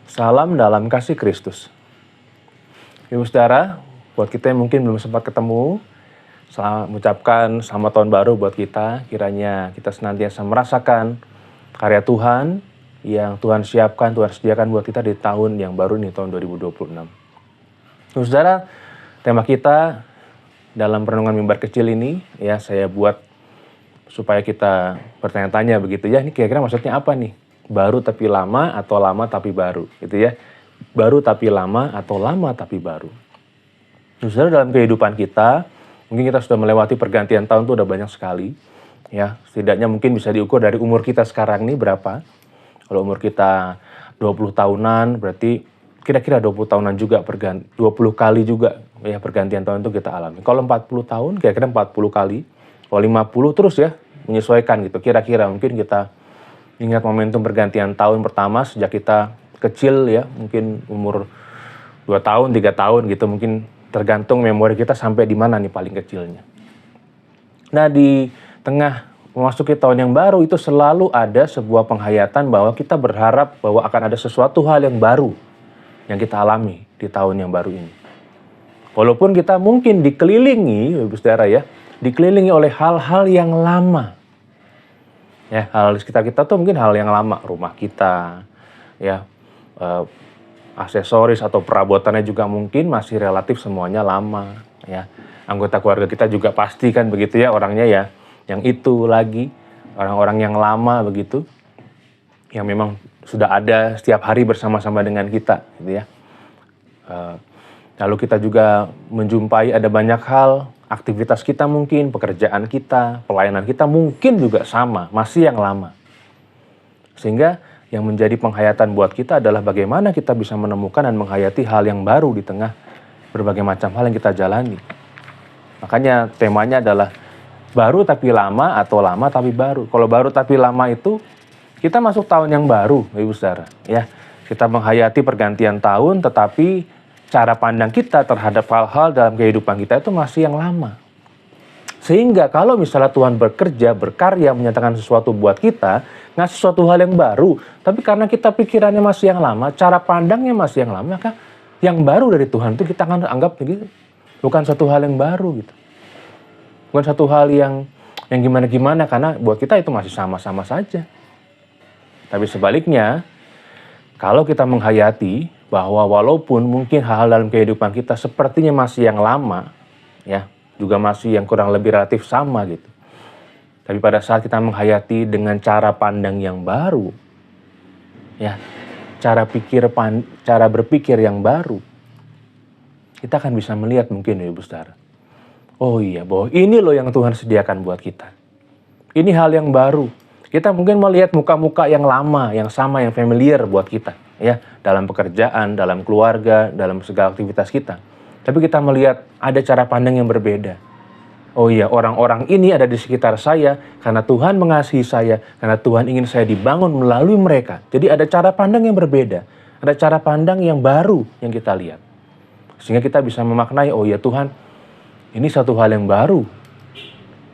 Salam dalam kasih Kristus. Ibu saudara, buat kita yang mungkin belum sempat ketemu, mengucapkan selamat tahun baru buat kita. Kiranya kita senantiasa merasakan karya Tuhan yang Tuhan siapkan, Tuhan sediakan buat kita di tahun yang baru ini, tahun 2026. Ibu saudara, tema kita dalam renungan mimbar kecil ini, ya saya buat supaya kita bertanya-tanya begitu ya, ini kira-kira maksudnya apa nih? Baru tapi lama atau lama tapi baru, gitu ya. Baru tapi lama atau lama tapi baru. Saudara, dalam kehidupan kita, mungkin kita sudah melewati pergantian tahun itu udah banyak sekali. Ya, setidaknya mungkin bisa diukur dari umur kita sekarang nih berapa. Kalau umur kita 20 tahunan, berarti kira-kira 20 tahunan juga 20 kali juga ya pergantian tahun itu kita alami. Kalau 40 tahun, kira-kira 40 kali. Kalau 50 terus ya, menyesuaikan gitu. Kira-kira mungkin kita ingat momentum pergantian tahun pertama sejak kita kecil ya, mungkin umur 2 tahun, 3 tahun gitu, mungkin tergantung memori kita sampai di mana nih paling kecilnya. Nah, di tengah memasuki tahun yang baru itu selalu ada sebuah penghayatan bahwa kita berharap bahwa akan ada sesuatu hal yang baru yang kita alami di tahun yang baru ini. Walaupun kita mungkin dikelilingi, Ibu Saudara ya, dikelilingi oleh hal-hal yang lama. Ya, hal di sekitar kita tuh mungkin hal yang lama, rumah kita, ya, aksesoris atau perabotannya juga mungkin masih relatif semuanya lama, ya. Anggota keluarga kita juga pasti kan begitu ya, orangnya ya, yang itu lagi, orang-orang yang lama begitu, yang memang sudah ada setiap hari bersama-sama dengan kita, gitu ya. Lalu kita juga menjumpai ada banyak hal, aktivitas kita mungkin, pekerjaan kita, pelayanan kita mungkin juga sama, masih yang lama. Sehingga yang menjadi penghayatan buat kita adalah bagaimana kita bisa menemukan dan menghayati hal yang baru di tengah berbagai macam hal yang kita jalani. Makanya temanya adalah baru tapi lama atau lama tapi baru. Kalau baru tapi lama itu kita masuk tahun yang baru, Ibu Saudara. Ya, kita menghayati pergantian tahun tetapi cara pandang kita terhadap hal-hal dalam kehidupan kita itu masih yang lama. Sehingga kalau misalnya Tuhan bekerja, berkarya, menyatakan sesuatu buat kita, ngasih sesuatu hal yang baru, tapi karena kita pikirannya masih yang lama, cara pandangnya masih yang lama, maka yang baru dari Tuhan itu kita akan anggap begitu. Bukan satu hal yang baru gitu. Bukan satu hal yang gimana-gimana, karena buat kita itu masih sama-sama saja. Tapi sebaliknya, kalau kita menghayati bahwa walaupun mungkin hal-hal dalam kehidupan kita sepertinya masih yang lama, ya, juga masih yang kurang lebih relatif sama gitu. Tapi pada saat kita menghayati dengan cara pandang yang baru, ya, cara berpikir yang baru, kita akan bisa melihat mungkin Ibu Saudara. Oh iya, bahwa ini loh yang Tuhan sediakan buat kita. Ini hal yang baru. Kita mungkin melihat muka-muka yang lama, yang sama, yang familiar buat kita, ya, dalam pekerjaan, dalam keluarga, dalam segala aktivitas kita. Tapi kita melihat ada cara pandang yang berbeda. Oh iya, orang-orang ini ada di sekitar saya karena Tuhan mengasihi saya, karena Tuhan ingin saya dibangun melalui mereka. Jadi ada cara pandang yang berbeda, ada cara pandang yang baru yang kita lihat. Sehingga kita bisa memaknai, oh iya Tuhan, ini satu hal yang baru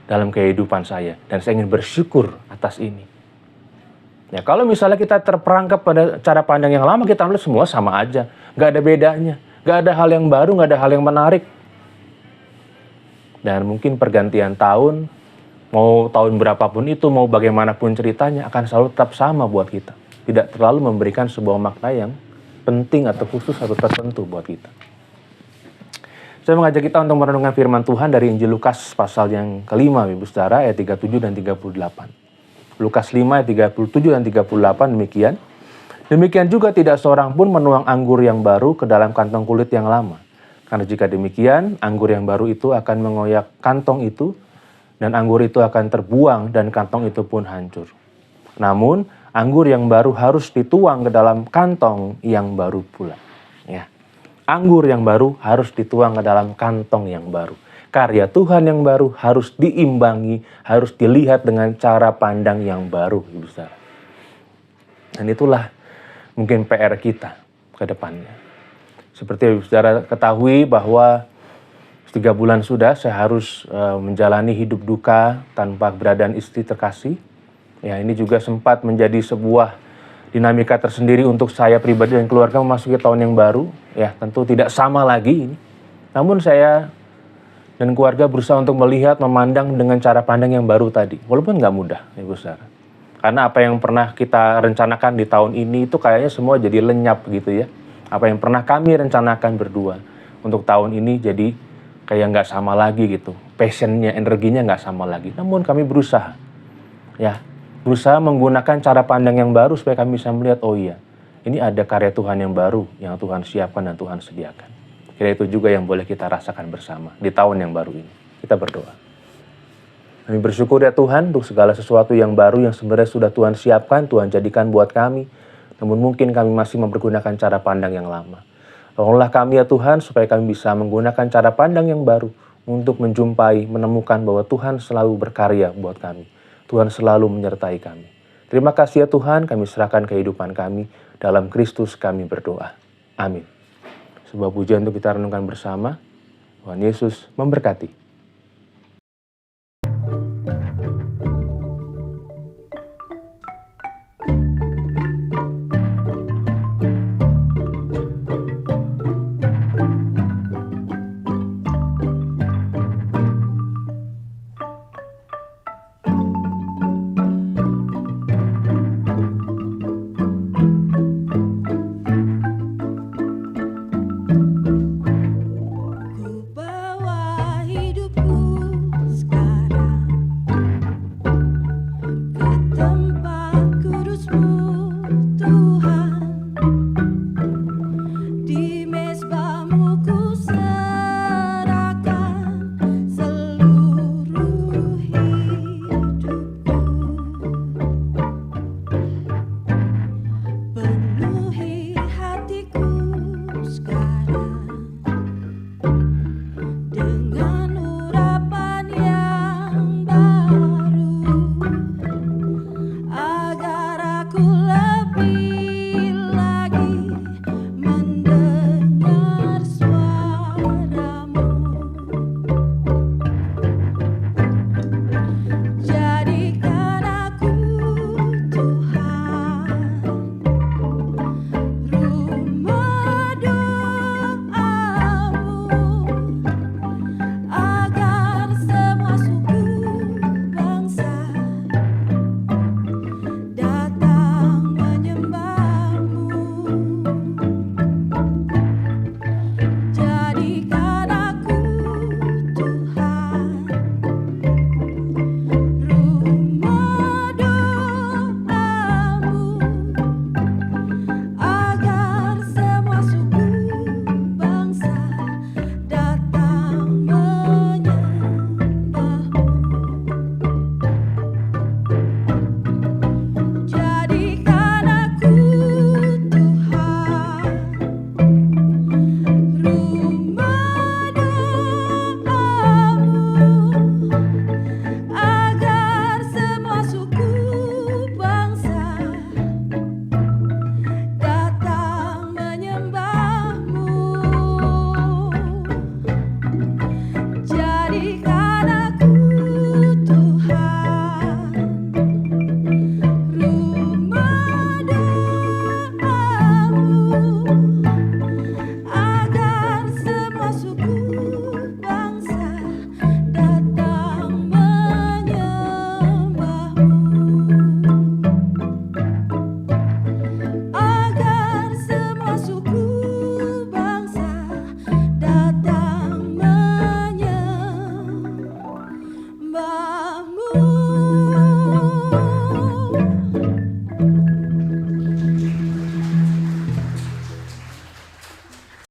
dalam kehidupan saya, dan saya ingin bersyukur atas ini. Ya, kalau misalnya kita terperangkap pada cara pandang yang lama, kita melihat semua sama aja, nggak ada bedanya, nggak ada hal yang baru, nggak ada hal yang menarik. Dan mungkin pergantian tahun, mau tahun berapapun itu, mau bagaimanapun ceritanya, akan selalu tetap sama buat kita. Tidak terlalu memberikan sebuah makna yang penting atau khusus atau tertentu buat kita. Saya mengajak kita untuk merenungkan firman Tuhan dari Injil Lukas pasal yang kelima, Ibu Saudara, ayat 37 dan 38. Lukas 5 ayat 37 dan 38 demikian. Demikian juga tidak seorang pun menuang anggur yang baru ke dalam kantong kulit yang lama. Karena jika demikian, anggur yang baru itu akan mengoyak kantong itu, dan anggur itu akan terbuang dan kantong itu pun hancur. Namun, anggur yang baru harus dituang ke dalam kantong yang baru pula. Ya. Anggur yang baru harus dituang ke dalam kantong yang baru. Karya Tuhan yang baru harus diimbangi, harus dilihat dengan cara pandang yang baru, Ibu Saudara. Dan itulah mungkin PR kita ke depannya. Seperti Ibu Saudara ketahui bahwa 3 bulan sudah saya harus menjalani hidup duka tanpa keberadaan istri terkasih. Ya, ini juga sempat menjadi sebuah dinamika tersendiri untuk saya pribadi dan keluarga memasuki tahun yang baru. Ya, tentu tidak sama lagi ini. Namun saya dan keluarga berusaha untuk melihat, memandang dengan cara pandang yang baru tadi. Walaupun nggak mudah, Ibu Saudara. Karena apa yang pernah kita rencanakan di tahun ini itu kayaknya semua jadi lenyap gitu ya. Apa yang pernah kami rencanakan berdua untuk tahun ini jadi kayak nggak sama lagi gitu. Passionnya, energinya nggak sama lagi. Namun kami berusaha. Ya, berusaha menggunakan cara pandang yang baru supaya kami bisa melihat, oh iya, ini ada karya Tuhan yang baru yang Tuhan siapkan dan Tuhan sediakan. Kira itu juga yang boleh kita rasakan bersama di tahun yang baru ini. Kita berdoa. Kami bersyukur ya Tuhan untuk segala sesuatu yang baru yang sebenarnya sudah Tuhan siapkan, Tuhan jadikan buat kami. Namun mungkin kami masih mempergunakan cara pandang yang lama. Tolonglah kami ya Tuhan supaya kami bisa menggunakan cara pandang yang baru untuk menjumpai, menemukan bahwa Tuhan selalu berkarya buat kami. Tuhan selalu menyertai kami. Terima kasih ya Tuhan, kami serahkan kehidupan kami. Dalam Kristus kami berdoa. Amin. Sebuah pujian untuk kita renungkan bersama. Tuhan Yesus memberkati.